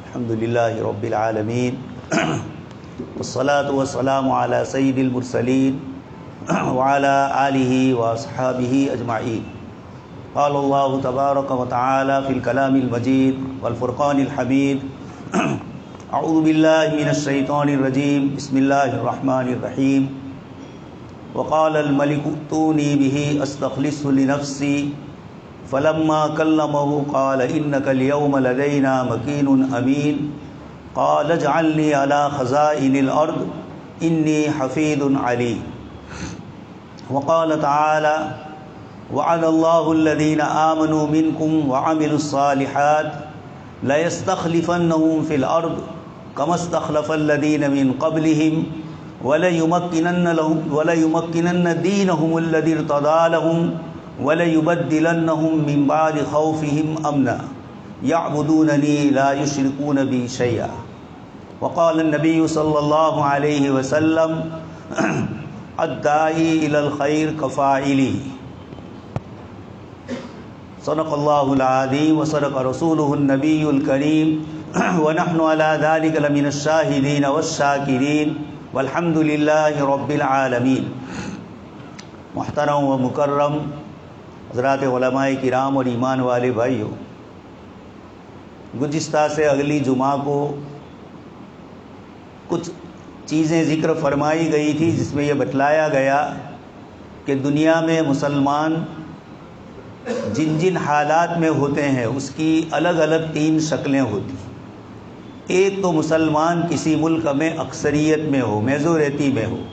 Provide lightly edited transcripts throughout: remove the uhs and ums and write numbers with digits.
الحمد للہ رب العالمین والصلاة والسلام علی سید المرسلین وعلی آلہ واصحابہ اجمعین. قال اللہ تبارک و تعالی فی الکلام المجید والفرقان الحمید. اعوذ باللہ من الشیطان الرجیم. بسم اللہ الرحمن الرحیم. وقال الملک ائتونی بہ استخلصہ لنفسی فلما كلمه قال إنك اليوم لدينا مكين أمين قال اجعلني على خزائن الأرض إني حفيظ عليم. وقال تعالى وعد الله الذين آمنوا منكم وعملوا الصالحات ليستخلفنهم في الأرض كما استخلف الذين من قبلهم وليمكنن دينهم الذي ارتضى لهم وَلَيُبَدِّلَنَّهُم مِّن بَعْدِ خَوْفِهِمْ أَمْنًا يَعْبُدُونَنِي لَا يُشْرِكُونَ بِي شَيْئًا. وقال النبي صلى الله عليه وسلم الداعي إلى الخير كفاعله. صدق الله العظيم وصدق رسوله النبي الكريم ونحن على ذلك لمن الشاهدين والشاكرين والحمد لله رب العالمين. محترم و مکرم حضرات علماء کرام اور ایمان والے بھائیوں، گزشتہ سے اگلی جمعہ کو کچھ چیزیں ذکر فرمائی گئی تھی جس میں یہ بتلایا گیا کہ دنیا میں مسلمان جن جن حالات میں ہوتے ہیں اس کی الگ الگ تین شکلیں ہوتی ہیں. ایک تو مسلمان کسی ملک میں اکثریت میں ہو، میجورٹی میں ہو،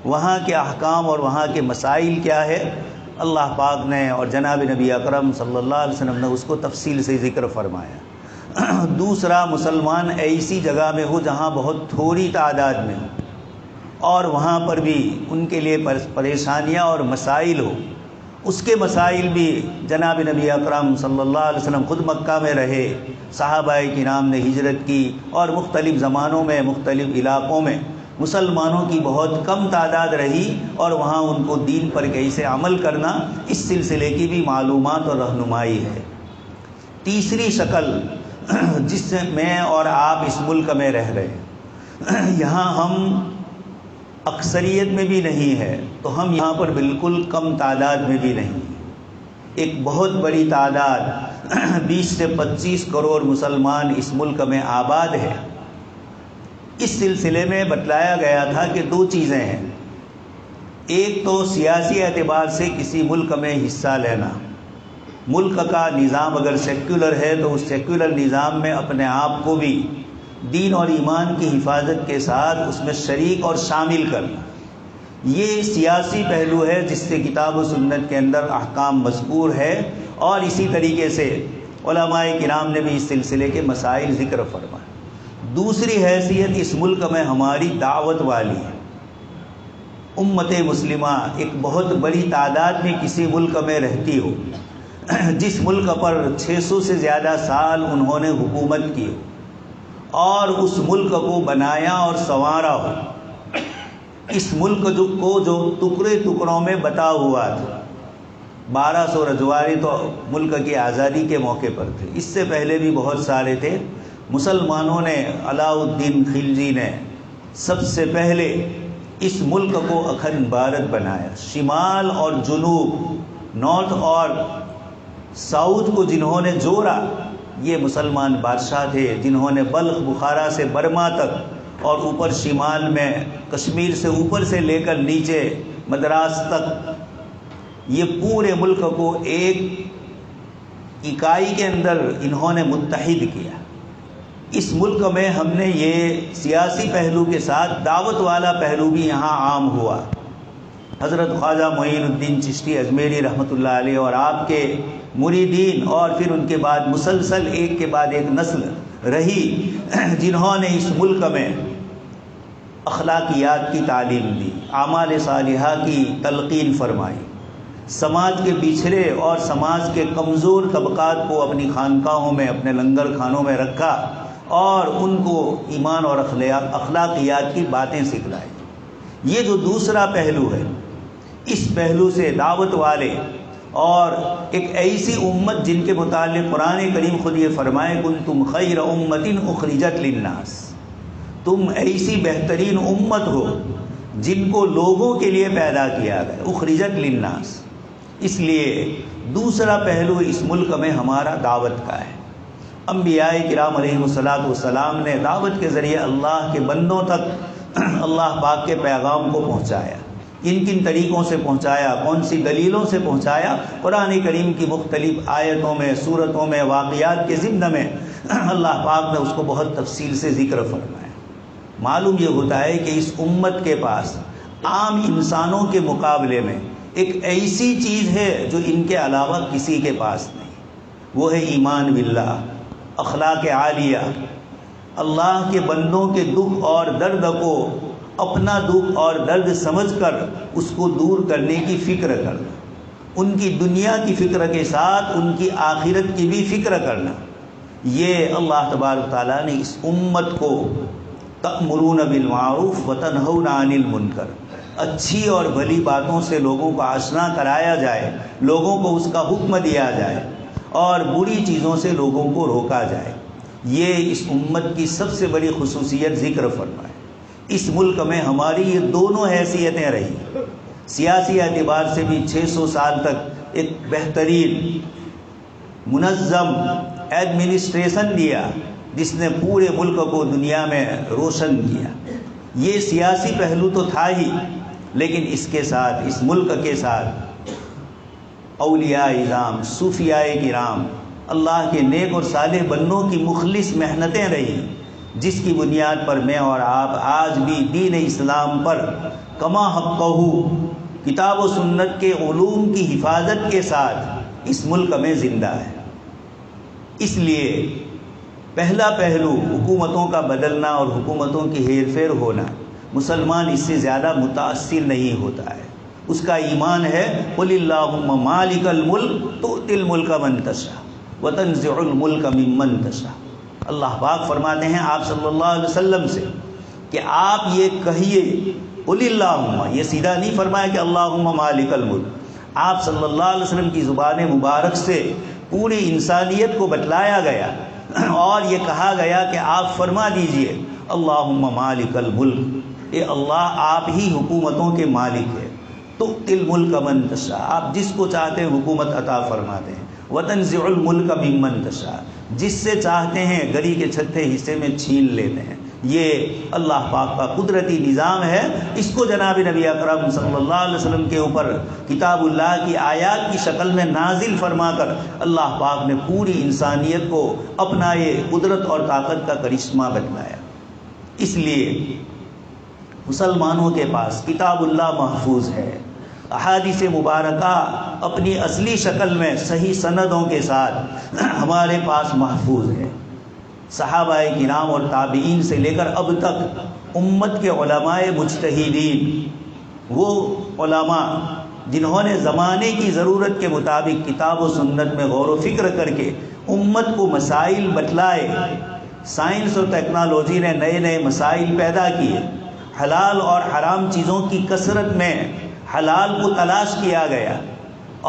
وہاں کے احکام اور وہاں کے مسائل کیا ہے اللہ پاک نے اور جناب نبی اکرم صلی اللہ علیہ وسلم نے اس کو تفصیل سے ذکر فرمایا. دوسرا مسلمان ایسی جگہ میں ہو جہاں بہت تھوڑی تعداد میں ہو اور وہاں پر بھی ان کے لیے پریشانیاں اور مسائل ہو. اس کے مسائل بھی جناب نبی اکرم صلی اللہ علیہ وسلم خود مکہ میں رہے، صحابہ کرام نے ہجرت کی اور مختلف زمانوں میں مختلف علاقوں میں مسلمانوں کی بہت کم تعداد رہی اور وہاں ان کو دین پر کیسے عمل کرنا اس سلسلے کی بھی معلومات اور رہنمائی ہے. تیسری شکل جس سے میں اور آپ اس ملک میں رہ رہے ہیں، یہاں ہم اکثریت میں بھی نہیں ہے تو ہم یہاں پر بالکل کم تعداد میں بھی نہیں. ایک بہت بڑی تعداد 20 سے 25 کروڑ مسلمان اس ملک میں آباد ہے. اس سلسلے میں بتلایا گیا تھا کہ دو چیزیں ہیں. ایک تو سیاسی اعتبار سے کسی ملک میں حصہ لینا. ملک کا نظام اگر سیکولر ہے تو اس سیکولر نظام میں اپنے آپ کو بھی دین اور ایمان کی حفاظت کے ساتھ اس میں شریک اور شامل کرنا. یہ سیاسی پہلو ہے جس سے کتاب و سنت کے اندر احکام مذکور ہے اور اسی طریقے سے علماء کرام نے بھی اس سلسلے کے مسائل ذکر فرمائے. دوسری حیثیت اس ملک میں ہماری دعوت والی ہے. امت مسلمہ ایک بہت بڑی تعداد میں کسی ملک میں رہتی ہو، جس ملک پر 600 سے زیادہ سال انہوں نے حکومت کی اور اس ملک کو بنایا اور سنوارا ہو. اس ملک کو جو ٹکڑے ٹکڑوں میں بٹا ہوا تھا. 1200 رجواری تو ملک کی آزادی کے موقع پر تھے، اس سے پہلے بھی بہت سارے تھے. مسلمانوں نے علاء الدین خلجی نے سب سے پہلے اس ملک کو اکھنڈ بھارت بنایا. شمال اور جنوب، نارتھ اور ساؤتھ کو جنہوں نے جوڑا یہ مسلمان بادشاہ تھے، جنہوں نے بلخ بخارا سے برما تک اور اوپر شمال میں کشمیر سے اوپر سے لے کر نیچے مدراس تک یہ پورے ملک کو ایک اکائی کے اندر انہوں نے متحد کیا. اس ملک میں ہم نے یہ سیاسی پہلو کے ساتھ دعوت والا پہلو بھی یہاں عام ہوا. حضرت خواجہ معین الدین چشتی اجمیری رحمۃ اللہ علیہ اور آپ کے مریدین اور پھر ان کے بعد مسلسل ایک کے بعد ایک نسل رہی جنہوں نے اس ملک میں اخلاقیات کی تعلیم دی، اعمال صالحہ کی تلقین فرمائی، سماج کے پچھڑے اور سماج کے کمزور طبقات کو اپنی خانقاہوں میں اپنے لنگر خانوں میں رکھا اور ان کو ایمان اور اخلاقیات کی باتیں سکھلائی. یہ جو دوسرا پہلو ہے، اس پہلو سے دعوت والے اور ایک ایسی امت جن کے متعلق قرآن کریم خود یہ فرمائے کنتم خیر امۃ اخرجت للناس، تم ایسی بہترین امت ہو جن کو لوگوں کے لیے پیدا کیا گیا، اخرجت للناس۔ اس لیے دوسرا پہلو اس ملک میں ہمارا دعوت کا ہے۔ انبیاء کرام علیہم الصلاۃ والسلام نے دعوت کے ذریعے اللہ کے بندوں تک اللہ پاک کے پیغام کو پہنچایا۔ کن کن طریقوں سے پہنچایا، کون سی دلیلوں سے پہنچایا، قرآن کریم کی مختلف آیتوں میں، سورتوں میں، واقعات کے ضمن میں اللہ پاک نے اس کو بہت تفصیل سے ذکر فرمایا۔ معلوم یہ ہوتا ہے کہ اس امت کے پاس عام انسانوں کے مقابلے میں ایک ایسی چیز ہے جو ان کے علاوہ کسی کے پاس نہیں، وہ ہے ایمان باللہ، اخلاق عالیہ، اللہ کے بندوں کے دکھ اور درد کو اپنا دکھ اور درد سمجھ کر اس کو دور کرنے کی فکر کرنا، ان کی دنیا کی فکر کے ساتھ ان کی آخرت کی بھی فکر کرنا۔ یہ اللہ تبارک تعالیٰ نے اس امت کو تأمرون بالمعروف وتنہون عن المنکر، اچھی اور بھلی باتوں سے لوگوں کو آشنا کرایا جائے، لوگوں کو اس کا حکم دیا جائے اور بری چیزوں سے لوگوں کو روکا جائے۔ یہ اس امت کی سب سے بڑی خصوصیت ذکر فرمائے۔ اس ملک میں ہماری یہ دونوں حیثیتیں رہی، سیاسی اعتبار سے بھی 600 سال تک ایک بہترین منظم ایڈمنسٹریشن دیا جس نے پورے ملک کو دنیا میں روشن کیا۔ یہ سیاسی پہلو تو تھا ہی، لیکن اس کے ساتھ، اس ملک کے ساتھ اولیاء اعظام، صوفیاء کرام، اللہ کے نیک اور صالح بندوں کی مخلص محنتیں رہی، جس کی بنیاد پر میں اور آپ آج بھی دین اسلام پر کما حقہ کتاب و سنت کے علوم کی حفاظت کے ساتھ اس ملک میں زندہ ہے۔ اس لیے پہلا پہلو حکومتوں کا بدلنا اور حکومتوں کی ہیر پھیر ہونا، مسلمان اس سے زیادہ متاثر نہیں ہوتا ہے۔ اس کا ایمان ہے قل اللہم مالک الملک تؤتی الملک من تشاء وتنزع الملک ممن تشاء۔ اللہ پاک فرماتے ہیں آپ صلی اللہ علیہ وسلم سے کہ آپ یہ کہیے قل اللہم، یہ سیدھا نہیں فرمایا کہ اللہم مالک الملک، آپ صلی اللہ علیہ وسلم کی زبان مبارک سے پوری انسانیت کو بتلایا گیا اور یہ کہا گیا کہ آپ فرما دیجئے اللہم مالک الملک، اے اللہ آپ ہی حکومتوں کے مالک ہیں، تؤتی الملک من تشاء، آپ جس کو چاہتے ہیں حکومت عطا فرماتے ہیں، وتنزع الملک ممن تشاء، جس سے چاہتے ہیں گری کے چھٹے حصے میں چھین لیتے ہیں۔ یہ اللہ پاک کا قدرتی نظام ہے۔ اس کو جناب نبی اکرم صلی اللہ علیہ وسلم کے اوپر کتاب اللہ کی آیات کی شکل میں نازل فرما کر اللہ پاک نے پوری انسانیت کو اپنا یہ قدرت اور طاقت کا کرشمہ بتلایا۔ اس لیے مسلمانوں کے پاس کتاب اللہ محفوظ ہے، احادیث مبارکہ اپنی اصلی شکل میں صحیح سندوں کے ساتھ ہمارے پاس محفوظ ہے۔ صحابہ کرام اور تابعین سے لے کر اب تک امت کے علماء مجتہدین، وہ علماء جنہوں نے زمانے کی ضرورت کے مطابق کتاب و سنت میں غور و فکر کر کے امت کو مسائل بتلائے، سائنس اور ٹیکنالوجی نے نئے نئے مسائل پیدا کیے، حلال اور حرام چیزوں کی کثرت میں حلال کو تلاش کیا گیا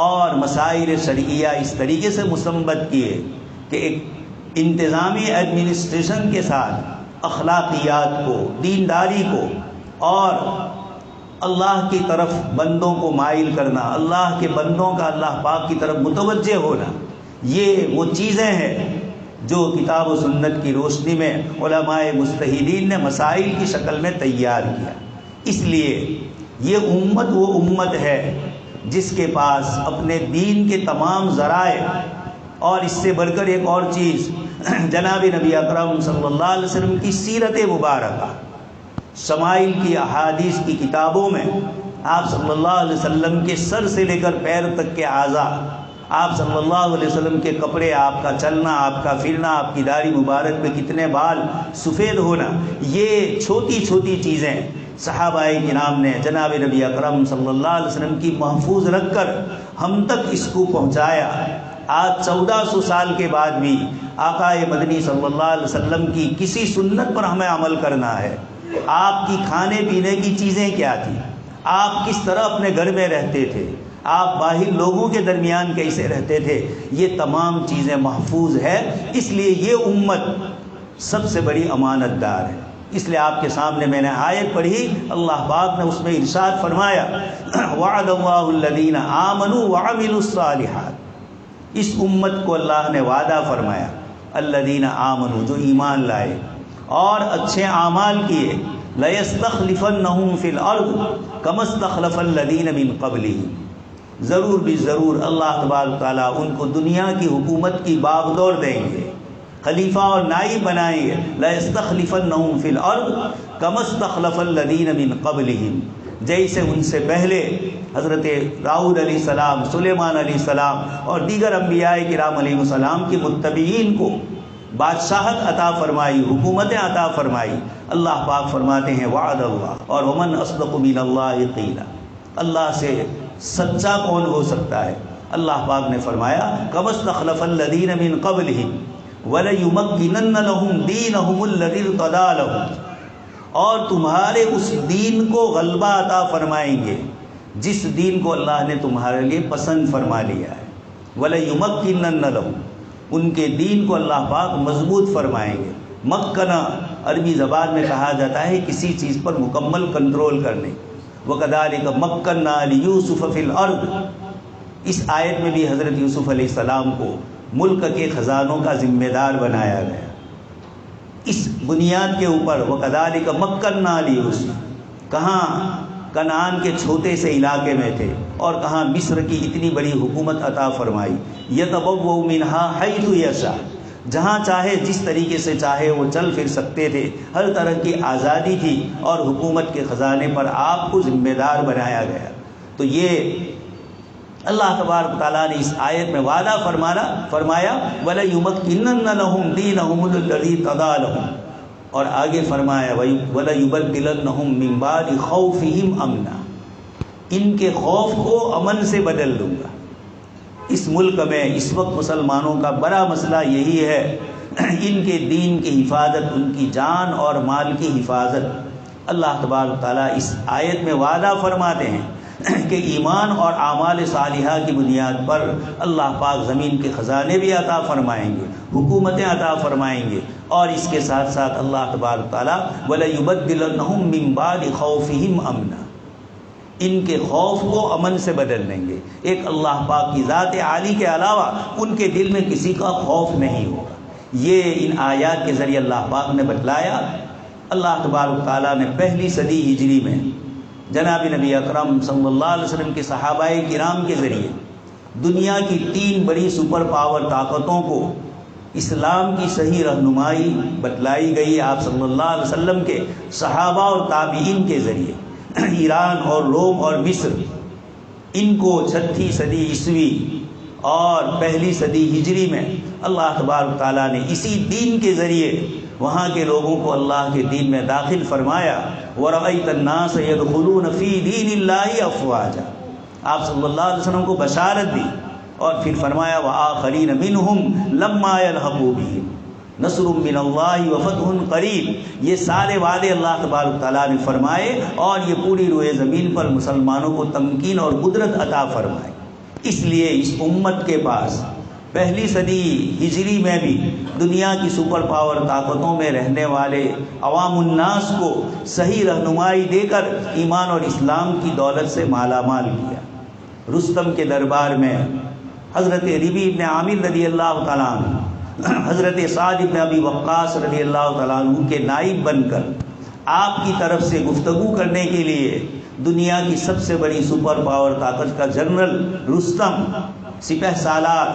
اور مسائل شرعیہ اس طریقے سے مستنبط کیے کہ ایک انتظامی ایڈمنسٹریشن کے ساتھ اخلاقیات کو، دینداری کو اور اللہ کی طرف بندوں کو مائل کرنا، اللہ کے بندوں کا اللہ پاک کی طرف متوجہ ہونا، یہ وہ چیزیں ہیں جو کتاب و سنت کی روشنی میں علماء مجتہدین نے مسائل کی شکل میں تیار کیا۔ اس لیے یہ امت وہ امت ہے جس کے پاس اپنے دین کے تمام ذرائع اور اس سے بڑھ کر ایک اور چیز جناب نبی اکرم صلی اللہ علیہ وسلم کی سیرت مبارکہ، شمائل کی احادیث کی کتابوں میں آپ صلی اللہ علیہ وسلم کے سر سے لے کر پیر تک کے اعضاء، آپ صلی اللہ علیہ وسلم کے کپڑے، آپ کا چلنا، آپ کا پھرنا، آپ کی داڑھی مبارک پہ کتنے بال سفید ہونا، یہ چھوٹی چھوٹی چیزیں صحابہ کرام نے جناب نبی اکرم صلی اللہ علیہ وسلم کی محفوظ رکھ کر ہم تک اس کو پہنچایا۔ آج 1400 سال کے بعد بھی آقا مدنی صلی اللہ علیہ وسلم کی کسی سنت پر ہمیں عمل کرنا ہے۔ آپ کی کھانے پینے کی چیزیں کیا تھی، آپ کس طرح اپنے گھر میں رہتے تھے، آپ باہر لوگوں کے درمیان کیسے رہتے تھے، یہ تمام چیزیں محفوظ ہے۔ اس لیے یہ امت سب سے بڑی امانت دار ہے۔ اس لیے آپ کے سامنے میں نے آیت پڑھی، اللہ پاک نے اس میں ارشاد فرمایا وعد اللہ الذین آمنوا وعملوا الصالحات، اس امت کو اللہ نے وعدہ فرمایا، الذین آمنوا، جو ایمان لائے اور اچھے اعمال کیے، لَيَسْتَخْلِفَنَّهُمْ فِي الْأَرْضِ كَمَا اسْتَخْلَفَ الَّذِينَ مِنْ قَبْلِهِمْ، ضرور بھی ضرور اللہ تبارک تعالیٰ ان کو دنیا کی حکومت کی باغدور دیں گے، خلیفہ اور نائب بنائیں گے۔ لَيَسْتَخْلِفَنَّهُمْ فِي الْأَرْضِ كَمَا اسْتَخْلَفَ الَّذِينَ مِنْ قَبْلِهِمْ، جیسے ان سے پہلے حضرت داؤد علیہ السلام، سلیمان علیہ السلام اور دیگر انبیاء کرام علیہ السلام کی متبعین کو بادشاہت عطا فرمائی، حکومتیں عطا فرمائی۔ اللہ پاک فرماتے ہیں وعد اللہ، اور ومن اصدق من اللہ قیلا، اللہ سے سچا کون ہو سکتا ہے؟ اللہ پاک نے فرمایا کما استخلف الذین من قبلہم وَلَيُمَكِّنَنَّ لَهُمْ دِينَهُمُ الَّذِي ارْتَضَىٰ لَهُمْ، اور تمہارے اس دین کو غلبہ عطا فرمائیں گے جس دین کو اللہ نے تمہارے لیے پسند فرما لیا ہے۔ وَلَيُمَكِّنَنَّ لَهُمْ، ان کے دین کو اللہ پاک مضبوط فرمائیں گے۔ مکنہ عربی زبان میں کہا جاتا ہے کسی چیز پر مکمل کنٹرول کرنے۔ وَكَذَلِكَ مَكَّنَّا لِيُوسُفَ فِي الْأَرْضِ، اس آیت میں بھی حضرت یوسف علیہ السلام کو ملک کے خزانوں کا ذمہ دار بنایا گیا۔ اس بنیاد کے اوپر وَكَذَلِكَ مَكَّنَّا لِيُوسُفَ، کہاں کنعان کے چھوٹے سے علاقے میں تھے اور کہاں مصر کی اتنی بڑی حکومت عطا فرمائی۔ يَتَبَوَّأُ مِنْهَا حَيْثُ يَشَاءُ، جہاں چاہے جس طریقے سے چاہے وہ چل پھر سکتے تھے، ہر طرح کی آزادی تھی، اور حکومت کے خزانے پر آپ کو ذمہ دار بنایا گیا۔ تو یہ اللہ تبارک تعالیٰ نے اس آیت میں وعدہ فرمایا وَلَيُمَكِّنَنَّ لَهُمْ دِينَهُمُ الَّذِي ارْتَضَىٰ لَهُمْ، اور آگے فرمایا وَلَيُبَدِّلَنَّهُم مِّن بَعْدِ خَوْفِهِمْ أَمْنًا، ان کے خوف کو امن سے بدل دوں گا۔ اس ملک میں اس وقت مسلمانوں کا بڑا مسئلہ یہی ہے، ان کے دین کی حفاظت، ان کی جان اور مال کی حفاظت۔ اللہ تبارک تعالیٰ اس آیت میں وعدہ فرماتے ہیں کہ ایمان اور اعمال صالحہ کی بنیاد پر اللہ پاک زمین کے خزانے بھی عطا فرمائیں گے، حکومتیں عطا فرمائیں گے، اور اس کے ساتھ ساتھ اللہ تبارک تعالیٰ وَلَيُبَدِّلَنَّهُم مِّن بَعْدِ خَوْفِهِمْ أَمْنًا، ان کے خوف کو امن سے بدل دیں گے۔ ایک اللہ پاک کی ذات عالی کے علاوہ ان کے دل میں کسی کا خوف نہیں ہوگا۔ یہ ان آیات کے ذریعے اللہ پاک نے بتلایا۔ اللہ تبارک تعالیٰ نے پہلی صدی ہجری میں جناب نبی اکرم صلی اللہ علیہ وسلم کے صحابہ کرام کے ذریعے دنیا کی 3 بڑی سپر پاور طاقتوں کو اسلام کی صحیح رہنمائی بتلائی گئی۔ آپ صلی اللہ علیہ وسلم کے صحابہ اور تابعین کے ذریعے ایران اور روم اور مصر، ان کو 6 صدی عیسوی اور پہلی صدی ہجری میں اللہ تبارک تعالیٰ نے اسی دین کے ذریعے وہاں کے لوگوں کو اللہ کے دین میں داخل فرمایا۔ وَرَأَيْتَ النَّاسَ يَدْخُلُونَ فِي دِينِ اللَّهِ أَفْوَاجًا، آپ صلی اللہ علیہ وسلم کو بشارت دی، اور پھر فرمایا وَآخَرِينَ مِنْهُمْ لَمَّا يَلْحَقُوا بِهِمْ نَصْرٌ مِّنَ اللَّهِ وَفَتْحٌ قَرِيبٌ۔ یہ سارے وعدے اللہ تبارک تعالیٰ نے فرمائے، اور یہ پوری روئے زمین پر مسلمانوں کو تمکین اور قدرت عطا فرمائے۔ اس لیے اس امت کے پاس پہلی صدی ہجری میں بھی دنیا کی سپر پاور طاقتوں میں رہنے والے عوام الناس کو صحیح رہنمائی دے کر ایمان اور اسلام کی دولت سے مالا مال کیا۔ رستم کے دربار میں حضرت ربیع ابن عامر رضی اللہ تعالیٰ عنہ، حضرت سعد ابن ابی وقاص رضی اللہ تعالیٰ عنہ کے نائب بن کر آپ کی طرف سے گفتگو کرنے کے لیے دنیا کی سب سے بڑی سپر پاور طاقت کا جنرل رستم سپہ سالار،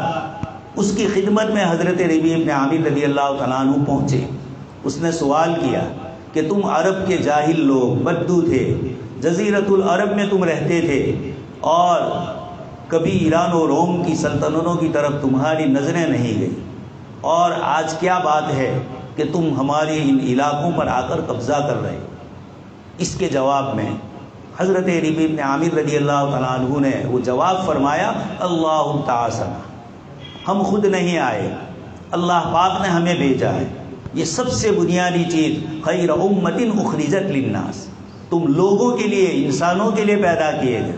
اس کی خدمت میں حضرت ربیع ابن عامر رضی اللہ تعالیٰ عنہ پہنچے۔ اس نے سوال کیا کہ تم عرب کے جاہل لوگ، بدو تھے، جزیرۃ العرب میں تم رہتے تھے، اور کبھی ایران و روم کی سلطنتوں کی طرف تمہاری نظریں نہیں گئی، اور آج کیا بات ہے کہ تم ہمارے ان علاقوں پر آ کر قبضہ کر رہے؟ اس کے جواب میں حضرت ربیع ابن عامر رضی اللہ تعالیٰ عنہ نے وہ جواب فرمایا اللہ تعالی، ہم خود نہیں آئے، اللہ پاک نے ہمیں بھیجا ہے۔ یہ سب سے بنیادی چیز خیر امت اخرجت للناس، تم لوگوں کے لیے، انسانوں کے لیے پیدا کیے گئے،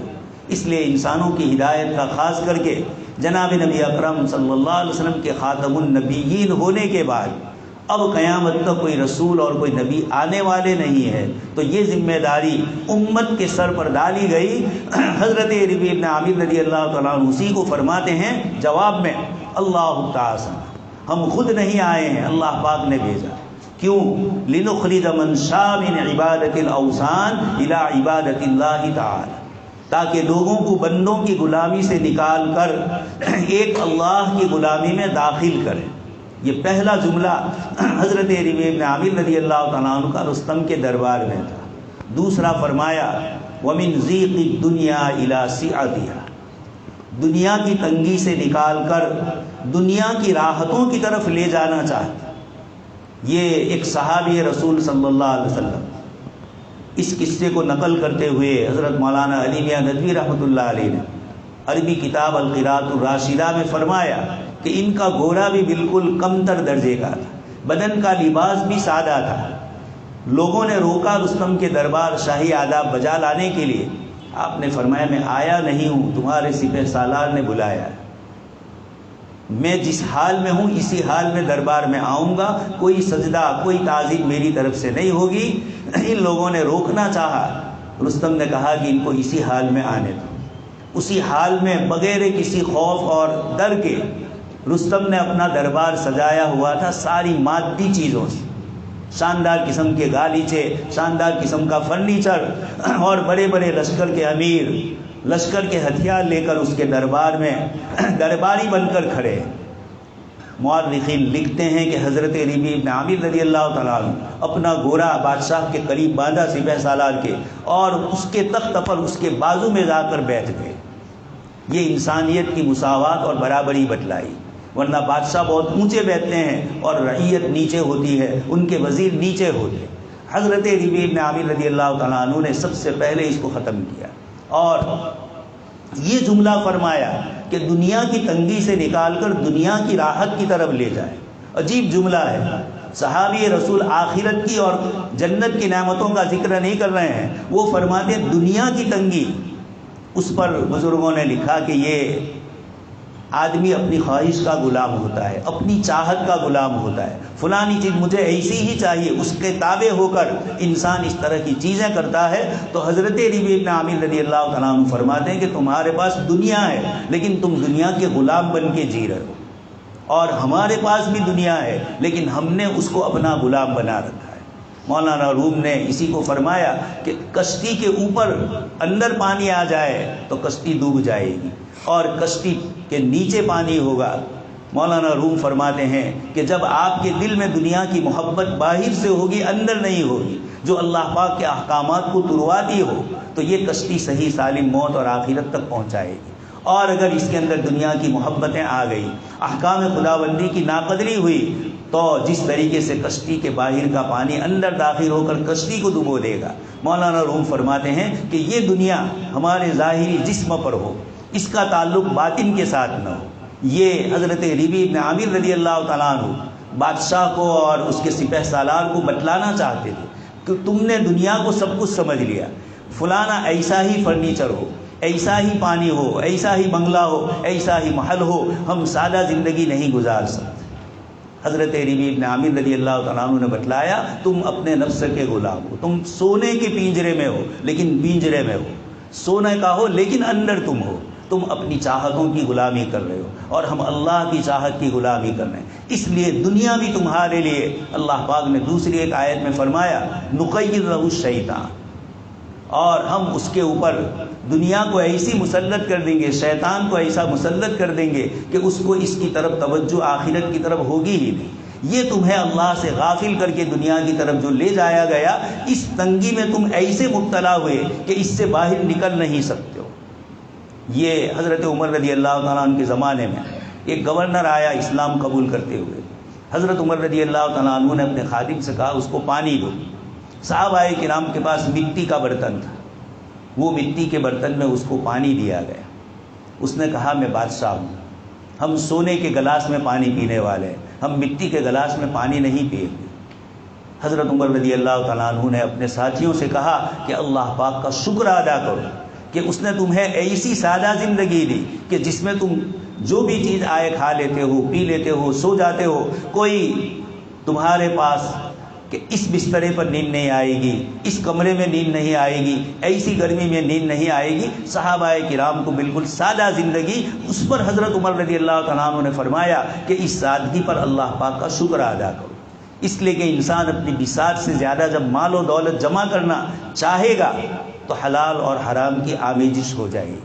اس لیے انسانوں کی ہدایت کا خاص کر کے جناب نبی اکرم صلی اللہ علیہ وسلم کے خاتم النبیین ہونے کے بعد اب قیامت تک کوئی رسول اور کوئی نبی آنے والے نہیں ہے، تو یہ ذمہ داری امت کے سر پر ڈالی گئی۔ حضرت ربیع بن عامر رضی اللہ تعالیٰ عنہ اسی کو فرماتے ہیں جواب میں، اللہ تعالی ہم خود نہیں آئے ہیں، اللہ پاک نے بھیجا۔ کیوں؟ لنخرج من شاء من عبادت الاوثان الى عبادت اللہ تعالی، تاکہ لوگوں کو بندوں کی غلامی سے نکال کر ایک اللہ کی غلامی میں داخل کرے۔ یہ پہلا جملہ حضرت ربیع بن عامر رضی اللہ تعالیٰ عنہ کا رستم کے دربار میں تھا۔ دوسرا فرمایا وَمِن ضِيقِ الدُّنْيَا إِلَى سِعَتِهَا، دنیا کی تنگی سے نکال کر دنیا کی راحتوں کی طرف لے جانا چاہتا۔ یہ ایک صحابی رسول صلی اللہ علیہ وسلم اس قصے کو نقل کرتے ہوئے حضرت مولانا علی میاں ندوی رحمۃ اللہ علیہ نے عربی کتاب القراءۃ الراشدہ میں فرمایا کہ ان کا گھوڑا بھی بالکل کمتر درجے کا تھا، بدن کا لباس بھی سادہ تھا۔ لوگوں نے روکا رستم کے دربار شاہی آداب بجا لانے کے لیے۔ آپ نے فرمایا میں آیا نہیں ہوں، تمہارے سپہ سالار نے بلایا ہے، میں جس حال میں ہوں اسی حال میں دربار میں آؤں گا، کوئی سجدہ کوئی تعظیم میری طرف سے نہیں ہوگی۔ ان لوگوں نے روکنا چاہا، رستم نے کہا کہ ان کو اسی حال میں آنے دو۔ اسی حال میں بغیر کسی خوف اور ڈر کے رستم نے اپنا دربار سجایا ہوا تھا ساری مادی چیزوں سے، شاندار قسم کے گالیچے، شاندار قسم کا فرنیچر، اور بڑے بڑے لشکر کے امیر لشکر کے ہتھیار لے کر اس کے دربار میں درباری بن کر کھڑے۔ مورخین لکھتے ہیں کہ حضرت ربیع بن عامر رضی اللہ تعالیٰ عنہ اپنا گھوڑا بادشاہ کے قریب باندھا سپہ سالار کے، اور اس کے تخت پر اس کے بازو میں جا کر بیٹھ گئے۔ یہ انسانیت کی مساوات اور برابری بتلائی، ورنہ بادشاہ بہت اونچے بیٹھتے ہیں اور رعیت نیچے ہوتی ہے، ان کے وزیر نیچے ہوتے ہیں۔ حضرت ربیع بن عامر رضی اللہ تعالیٰ عنہ نے سب سے پہلے اس کو ختم کیا اور یہ جملہ فرمایا کہ دنیا کی تنگی سے نکال کر دنیا کی راحت کی طرف لے جائے۔ عجیب جملہ ہے۔ صحابی رسول آخرت کی اور جنت کی نعمتوں کا ذکر نہیں کر رہے ہیں، وہ فرماتے ہیں دنیا کی تنگی۔ اس پر بزرگوں نے لکھا کہ یہ آدمی اپنی خواہش کا غلام ہوتا ہے، اپنی چاہت کا غلام ہوتا ہے، فلانی چیز مجھے ایسی ہی چاہیے، اس کے تابع ہو کر انسان اس طرح کی چیزیں کرتا ہے۔ تو حضرت ربیع بن عامر رضی اللہ تعالیٰ عنہ فرماتے ہیں کہ تمہارے پاس دنیا ہے لیکن تم دنیا کے غلام بن کے جی رہے ہو، اور ہمارے پاس بھی دنیا ہے لیکن ہم نے اس کو اپنا غلام بنا رکھا ہے۔ مولانا روم نے اسی کو فرمایا کہ کشتی کے اوپر اندر پانی آ جائے تو کشتی ڈوب جائے گی، اور کشتی کے نیچے پانی ہوگا۔ مولانا روم فرماتے ہیں کہ جب آپ کے دل میں دنیا کی محبت باہر سے ہوگی، اندر نہیں ہوگی، جو اللہ پاک کے احکامات کو ترواتی ہو، تو یہ کشتی صحیح سالم موت اور آخرت تک پہنچائے گی۔ اور اگر اس کے اندر دنیا کی محبتیں آ گئی، احکام خداوندی کی ناقدری ہوئی، تو جس طریقے سے کشتی کے باہر کا پانی اندر داخل ہو کر کشتی کو ڈبو دے گا۔ مولانا روم فرماتے ہیں کہ یہ دنیا ہمارے ظاہری جسم پر ہو، اس کا تعلق باطن کے ساتھ نہ ہو۔ یہ حضرت ربیع بن عامر رضی اللہ تعالیٰ عنہ بادشاہ کو اور اس کے سپہ سالار کو بتلانا چاہتے تھے کہ تم نے دنیا کو سب کچھ سمجھ لیا، فلانا ایسا ہی فرنیچر ہو، ایسا ہی پانی ہو، ایسا ہی بنگلہ ہو، ایسا ہی محل ہو، ہم سادہ زندگی نہیں گزار سکتے۔ حضرت ربیع بن عامر رضی اللہ تعالیٰ عنہ نے بتلایا تم اپنے نفس کے غلام ہو، تم سونے کے پنجرے میں ہو لیکن پنجرے میں ہو، سونے کا ہو لیکن اندر تم ہو، تم اپنی چاہتوں کی غلامی کر رہے ہو اور ہم اللہ کی چاہت کی غلامی کر رہے ہیں۔ اس لیے دنیا بھی تمہارے لیے، اللہ پاک نے دوسری ایک آیت میں فرمایا نقیر لہ الشیطان، اور ہم اس کے اوپر دنیا کو ایسی مسلط کر دیں گے، شیطان کو ایسا مسلط کر دیں گے کہ اس کو اس کی طرف توجہ آخرت کی طرف ہوگی ہی نہیں۔ یہ تمہیں اللہ سے غافل کر کے دنیا کی طرف جو لے جایا گیا، اس تنگی میں تم ایسے مبتلا ہوئے کہ اس سے باہر نکل نہیں سکتے ہو۔ یہ حضرت عمر رضی اللہ تعالیٰ عنہ کے زمانے میں ایک گورنر آیا اسلام قبول کرتے ہوئے۔ حضرت عمر رضی اللہ تعالیٰ عنہ نے اپنے خادم سے کہا اس کو پانی دو۔ صحابہ کرام کے پاس مٹی کا برتن تھا، وہ مٹی کے برتن میں اس کو پانی دیا گیا۔ اس نے کہا میں بادشاہ ہوں، ہم سونے کے گلاس میں پانی پینے والے ہیں، ہم مٹی کے گلاس میں پانی نہیں پیئیں گے۔ حضرت عمر رضی اللہ تعالیٰ عنہ نے اپنے ساتھیوں سے کہا کہ اللہ پاک کا شکر ادا کرو کہ اس نے تمہیں ایسی سادہ زندگی دی کہ جس میں تم جو بھی چیز آئے کھا لیتے ہو، پی لیتے ہو، سو جاتے ہو، کوئی تمہارے پاس کہ اس بسترے پر نیند نہیں آئے گی، اس کمرے میں نیند نہیں آئے گی، ایسی گرمی میں نیند نہیں آئے گی۔ صحابہ کرام کو بالکل سادہ زندگی، اس پر حضرت عمر رضی اللہ تعالیٰ عنہ نے فرمایا کہ اس سادگی پر اللہ پاک کا شکر ادا کرو، اس لیے کہ انسان اپنی بساط سے زیادہ جب مال و دولت جمع کرنا چاہے گا تو حلال اور حرام کی آمیزش ہو جائے گی،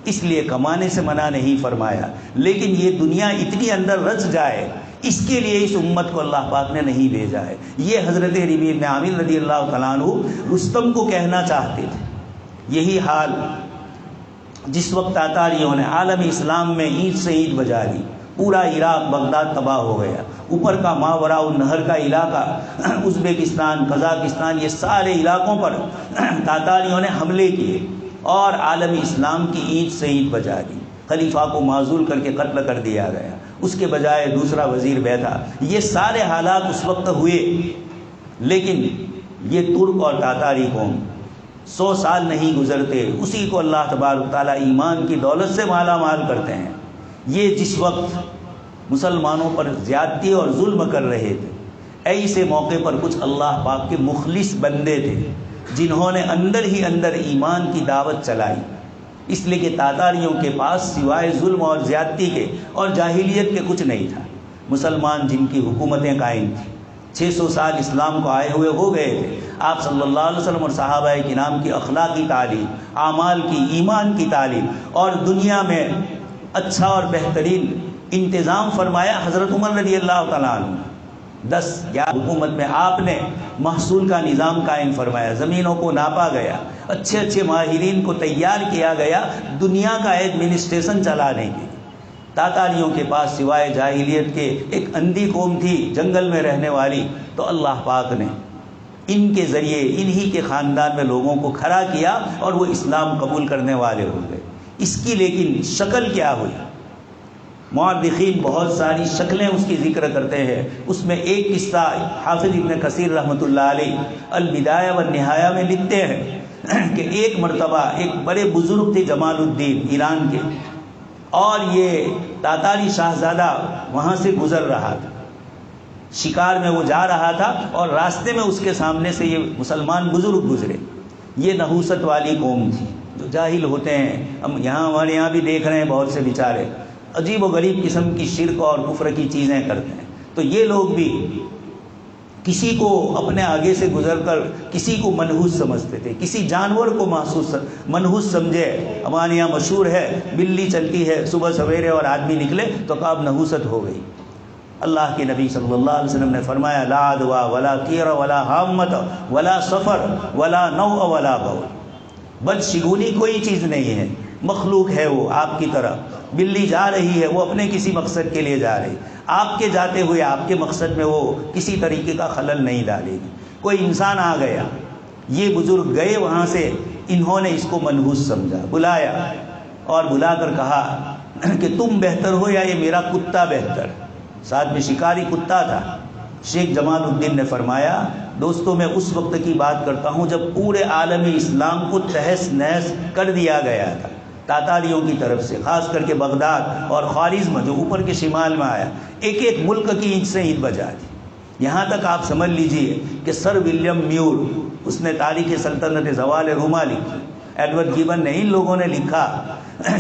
اس لیے کمانے سے منع نہیں فرمایا، لیکن یہ دنیا اتنی اندر رچ جائے اس کے لیے اس امت کو اللہ پاک نے نہیں بھیجا ہے۔ یہ حضرت ربیع بن عامر رضی اللہ تعالیٰ عنہ رستم کو کہنا چاہتے تھے۔ یہی حال جس وقت تاتاریوں نے عالم اسلام میں اینٹ سے اینٹ بجا دی، پورا عراق بغداد تباہ ہو گیا، اوپر کا ماوراء النہر کا علاقہ، ازبکستان، قزاقستان، یہ سارے علاقوں پر تاتاریوں نے حملے کیے اور عالم اسلام کی اینٹ سے اینٹ بجا دی، خلیفہ کو معزول کر کے قتل کر دیا گیا، اس کے بجائے دوسرا وزیر بیٹھا۔ یہ سارے حالات اس وقت ہوئے، لیکن یہ ترک اور تاتاری قوم 100 سال نہیں گزرتے اسی کو اللہ تبارک تعالیٰ ایمان کی دولت سے مالا مال کرتے ہیں۔ یہ جس وقت مسلمانوں پر زیادتی اور ظلم کر رہے تھے، ایسے موقع پر کچھ اللہ پاک کے مخلص بندے تھے جنہوں نے اندر ہی اندر ایمان کی دعوت چلائی، اس لیے کہ تاتاریوں کے پاس سوائے ظلم اور زیادتی کے اور جاہلیت کے کچھ نہیں تھا۔ مسلمان جن کی حکومتیں قائم تھیں، 600 سال اسلام کو آئے ہوئے ہو گئے تھے، آپ صلی اللہ علیہ وسلم اور صحابہ کرام کی اخلاقی تعلیم، اعمال کی، ایمان کی تعلیم، اور دنیا میں اچھا اور بہترین انتظام فرمایا حضرت عمر رضی اللہ تعالیٰ عنہ۔ 10-11 حکومت میں آپ نے محصول کا نظام قائم فرمایا، زمینوں کو ناپا گیا، اچھے اچھے ماہرین کو تیار کیا گیا دنیا کا ایڈمنسٹریشن چلانے کے۔ تاتاریوں کے پاس سوائے جاہلیت کے ایک اندھی قوم تھی جنگل میں رہنے والی، تو اللہ پاک نے ان کے ذریعے انہی کے خاندان میں لوگوں کو کھڑا کیا اور وہ اسلام قبول کرنے والے ہو گئے۔ اس کی لیکن شکل کیا ہوئی؟ مورخین بہت ساری شکلیں اس کی ذکر کرتے ہیں، اس میں ایک قصہ حافظ ابن کثیر رحمۃ اللہ علیہ البدایہ والنہایہ میں لکھتے ہیں کہ ایک مرتبہ ایک بڑے بزرگ تھے جمال الدین ایران کے، اور یہ تاتاری شاہزادہ وہاں سے گزر رہا تھا، شکار میں وہ جا رہا تھا، اور راستے میں اس کے سامنے سے یہ مسلمان بزرگ گزرے۔ یہ نحوست والی قوم تھی، جو جاہل ہوتے ہیں، ہم یہاں ہمارے یہاں بھی دیکھ رہے ہیں، بہت سے بیچارے عجیب و غریب قسم کی شرک اور کفر کی چیزیں کرتے ہیں۔ تو یہ لوگ بھی کسی کو اپنے آگے سے گزر کر کسی کو منحوس سمجھتے تھے، کسی جانور کو منحوس سمجھے۔ ہمارے یہاں مشہور ہے، بلی چلتی ہے صبح سویرے اور آدمی نکلے تو کب نحوست ہو گئی۔ اللہ کے نبی صلی اللہ علیہ وسلم نے فرمایا لا عدوا ولا طیر ولا حامت ولا سفر ولا نوء ولا بول، بدشگونی کوئی چیز نہیں ہے، مخلوق ہے وہ آپ کی طرح۔ بلی جا رہی ہے، وہ اپنے کسی مقصد کے لیے جا رہی، آپ کے جاتے ہوئے آپ کے مقصد میں وہ کسی طریقے کا خلل نہیں ڈالے گی۔ کوئی انسان آ گیا، یہ بزرگ گئے وہاں سے، انہوں نے اس کو منحوس سمجھا، بلایا اور بلا کر کہا کہ تم بہتر ہو یا یہ میرا کتا بہتر؟ ساتھ میں شکاری کتا تھا۔ شیخ جمال الدین نے فرمایا دوستوں میں اس وقت کی بات کرتا ہوں جب پورے عالم اسلام کو تہس نہس کر دیا گیا تھا تاتاریوں کی طرف سے، خاص کر کے بغداد اور خوارزم جو اوپر کے شمال میں آیا، ایک ایک ملک کی اینٹ سے اینٹ بجا دی۔ یہاں تک آپ سمجھ لیجئے کہ سر ولیم میور، اس نے تاریخ سلطنت زوال روما لکھی، ایڈورڈ گیبن نے، ان لوگوں نے لکھا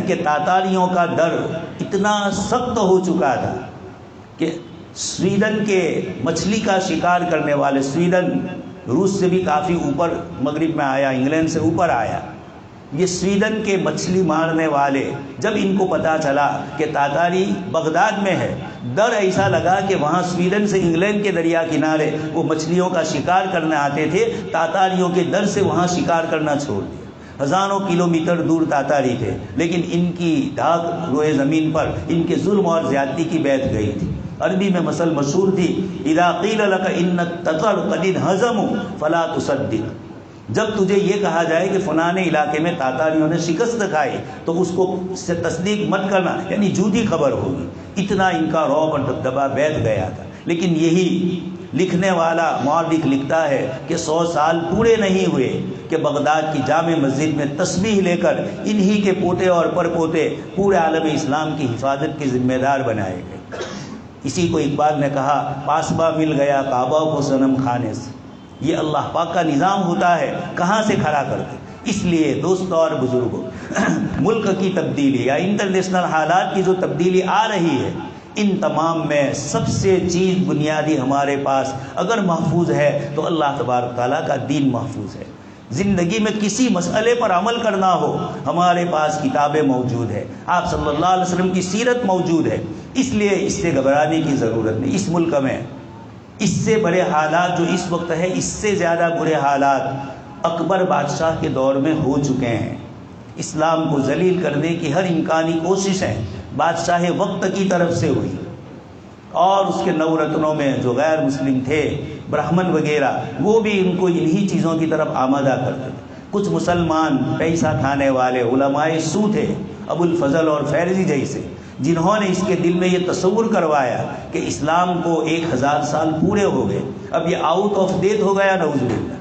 کہ تاتاریوں کا ڈر اتنا سخت ہو چکا تھا کہ سویڈن کے مچھلی کا شکار کرنے والے، سویڈن روس سے بھی کافی اوپر مغرب میں آیا، انگلینڈ سے اوپر آیا، یہ سویڈن کے مچھلی مارنے والے جب ان کو پتہ چلا کہ تاتاری بغداد میں ہے، ڈر ایسا لگا کہ وہاں سویڈن سے انگلینڈ کے دریا کنارے وہ مچھلیوں کا شکار کرنے آتے تھے، تاتاریوں کے ڈر سے وہاں شکار کرنا چھوڑ دیا۔ ہزاروں کلومیٹر دور تاتاری تھے، لیکن ان کی ڈھاک روئے زمین پر ان کے ظلم اور زیادتی کی بیٹھ گئی تھی۔ عربی میں مثل مشہور تھی، اذا قیل لک ان التتر قد انہزموا فلا تصدق، جب تجھے یہ کہا جائے کہ فلاں علاقے میں تاتاریوں نے شکست کھائی تو اس کو سے تصدیق مت کرنا، یعنی جھوٹی خبر ہوگی۔ اتنا ان کا رعب اور دبدبہ بیٹھ گیا تھا۔ لیکن یہی لکھنے والا مورخ لکھتا ہے کہ 100 سال پورے نہیں ہوئے کہ بغداد کی جامع مسجد میں تسبیح لے کر انہی کے پوتے اور پر پوتے پورے عالم اسلام کی حفاظت کے ذمہ دار بنائے گئے۔ اسی کو اقبال نے کہا پاسباں مل گیا کعبہ کو صنم خانے سے۔ یہ اللہ پاک کا نظام ہوتا ہے، کہاں سے کھڑا کرتے۔ اس لیے دوستوں اور بزرگوں، ملک کی تبدیلی یا انٹرنیشنل حالات کی جو تبدیلی آ رہی ہے، ان تمام میں سب سے چیز بنیادی ہمارے پاس اگر محفوظ ہے تو اللہ تبارک تعالیٰ کا دین محفوظ ہے۔ زندگی میں کسی مسئلے پر عمل کرنا ہو، ہمارے پاس کتابیں موجود ہے، آپ صلی اللہ علیہ وسلم کی سیرت موجود ہے، اس لیے اس سے گھبرانے کی ضرورت نہیں۔ اس ملک میں اس سے بڑے حالات جو اس وقت ہے، اس سے زیادہ برے حالات اکبر بادشاہ کے دور میں ہو چکے ہیں۔ اسلام کو ذلیل کرنے کی ہر امکانی کوششیں بادشاہ وقت کی طرف سے ہوئی، اور اس کے نو رتنوں میں جو غیر مسلم تھے، برہمن وغیرہ، وہ بھی ان کو انہی چیزوں کی طرف آمادہ کرتے تھے۔ کچھ مسلمان پیسہ کھانے والے علماء سو تھے، ابو الفضل اور فیضی جیسے، جنہوں نے اس کے دل میں یہ تصور کروایا کہ اسلام کو 1000 سال پورے ہو گئے، اب یہ آؤٹ آف ڈیٹ ہو گیا، نعوذ باللہ،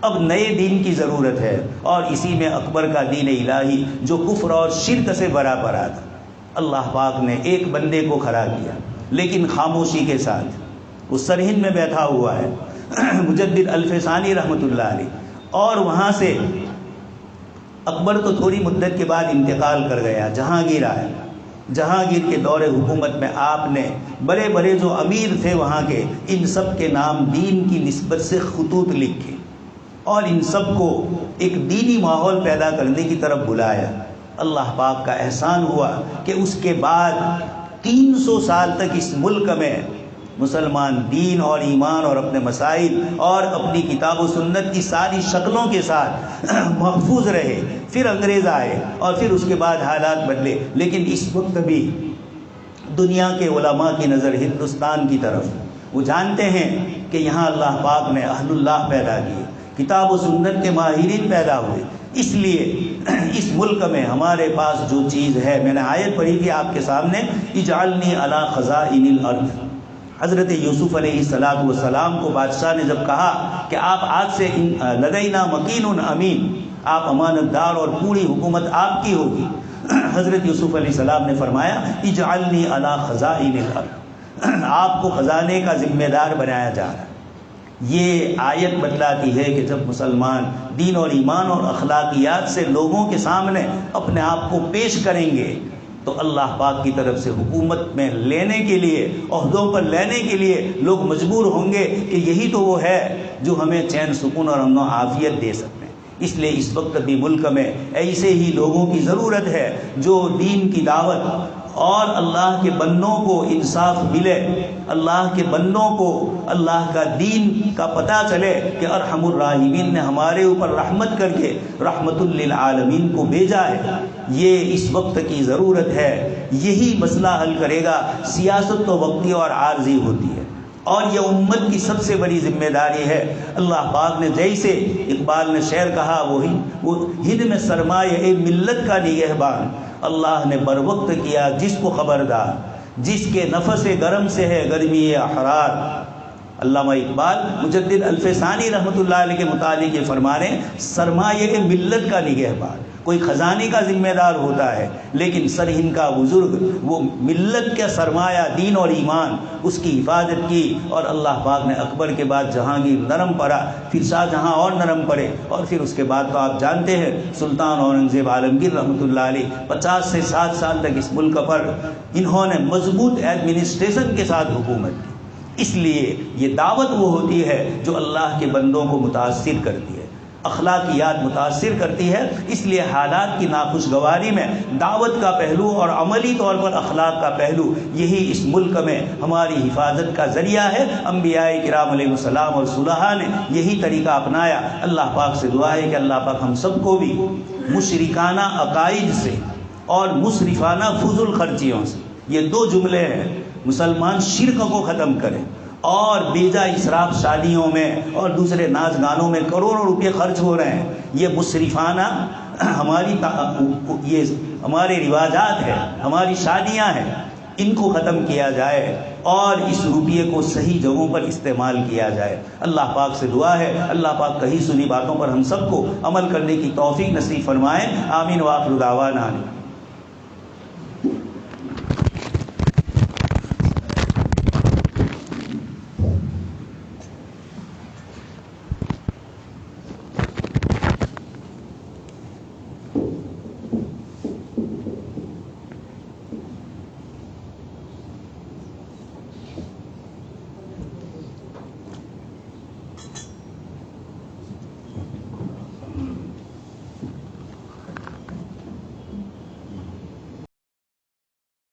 اب نئے دین کی ضرورت ہے۔ اور اسی میں اکبر کا دین الہی جو کفر اور شرک سے بھرا پڑا تھا، اللہ پاک نے ایک بندے کو کھڑا کیا، لیکن خاموشی کے ساتھ۔ وہ سرہند میں بیٹھا ہوا ہے، مجدد الفسانی رحمۃ اللہ علیہ، اور وہاں سے اکبر تو تھوڑی مدت کے بعد انتقال کر گیا، جہانگیر آیا۔ جہانگیر کے دور حکومت میں آپ نے بڑے بڑے جو امیر تھے وہاں کے، ان سب کے نام دین کی نسبت سے خطوط لکھے، اور ان سب کو ایک دینی ماحول پیدا کرنے کی طرف بلایا۔ اللہ پاک کا احسان ہوا کہ اس کے بعد 300 سال تک اس ملک میں مسلمان دین اور ایمان اور اپنے مسائل اور اپنی کتاب و سنت کی ساری شکلوں کے ساتھ محفوظ رہے۔ پھر انگریز آئے اور پھر اس کے بعد حالات بدلے، لیکن اس وقت بھی دنیا کے علماء کی نظر ہندوستان کی طرف، وہ جانتے ہیں کہ یہاں اللہ پاک نے اہل اللہ پیدا کیے، کتاب و سنت کے ماہرین پیدا ہوئے۔ اس لیے اس ملک میں ہمارے پاس جو چیز ہے، میں نے آیت پڑھی تھی آپ کے سامنے، اجعلنی علی خزائن الارض۔ حضرت یوسف علیہ السلام کو بادشاہ نے جب کہا کہ آپ آج سے لدینا مکین امین، آپ امانت دار اور پوری حکومت آپ کی ہوگی، حضرت یوسف علیہ السلام نے فرمایا اجعلنی علی خزائن الارض، آپ کو خزانے کا ذمہ دار بنایا جا رہا ہے۔ یہ آیت بتلاتی ہے کہ جب مسلمان دین اور ایمان اور اخلاقیات سے لوگوں کے سامنے اپنے آپ کو پیش کریں گے تو اللہ پاک کی طرف سے حکومت میں لینے کے لیے، عہدوں پر لینے کے لیے لوگ مجبور ہوں گے کہ یہی تو وہ ہے جو ہمیں چین سکون اور امن و عافیت دے سکتے ہیں۔ اس لیے اس وقت بھی ملک میں ایسے ہی لوگوں کی ضرورت ہے جو دین کی دعوت اور اللہ کے بندوں کو انصاف ملے، اللہ کے بندوں کو اللہ کا دین کا پتہ چلے کہ ارحم الراحمین نے ہمارے اوپر رحمت کر کے رحمت للعالمین کو بھیجا ہے۔ یہ اس وقت کی ضرورت ہے، یہی مسئلہ حل کرے گا۔ سیاست تو وقتی اور عارضی ہوتی ہے، اور یہ امت کی سب سے بڑی ذمہ داری ہے۔ اللہ پاک نے جیسے اقبال نے شعر کہا، وہ ہند میں سرمایہ ملت کا نگہبان، اللہ نے بر وقت کیا جس کو خبردار، جس کے نفس گرم سے ہے گرمی احرار۔ علامہ اقبال مجدد الفسانی رحمۃ اللہ علیہ کے متعلق یہ فرما رہے ہیں، سرمایہ ملت کا نگہبان، کوئی خزانے کا ذمہ دار ہوتا ہے، لیکن سرہند کا بزرگ وہ ملت کا سرمایہ دین اور ایمان، اس کی حفاظت کی۔ اور اللہ پاک نے اکبر کے بعد جہانگیر نرم پڑا، پھر شاہ جہاں اور نرم پڑے، اور پھر اس کے بعد تو آپ جانتے ہیں سلطان اورنگزیب عالمگیر رحمۃ اللہ علیہ 50 سے 60 سال تک اس ملک پر انہوں نے مضبوط ایڈمنسٹریشن کے ساتھ حکومت کی۔ اس لیے یہ دعوت وہ ہوتی ہے جو اللہ کے بندوں کو متاثر کرتی ہے، اخلاقیات متاثر کرتی ہے۔ اس لیے حالات کی ناخوشگواری میں دعوت کا پہلو اور عملی طور پر اخلاق کا پہلو، یہی اس ملک میں ہماری حفاظت کا ذریعہ ہے۔ انبیاء کرام علیہ السلام اور صلحاء نے یہی طریقہ اپنایا۔ اللہ پاک سے دعا ہے کہ اللہ پاک ہم سب کو بھی مشرکانہ عقائد سے اور مسرفانہ فضول خرچیوں سے، یہ دو جملے ہیں، مسلمان شرک کو ختم کریں اور بیجا اسراف شادیوں میں اور دوسرے ناچ گانوں میں کروڑوں روپے خرچ ہو رہے ہیں، یہ مسرفانہ یہ ہمارے رواجات ہیں، ہماری شادیاں ہیں، ان کو ختم کیا جائے اور اس روپیے کو صحیح جگہوں پر استعمال کیا جائے۔ اللہ پاک سے دعا ہے اللہ پاک کہی سنی باتوں پر ہم سب کو عمل کرنے کی توفیق نصیب فرمائیں۔ آمین وآخر دعوانا۔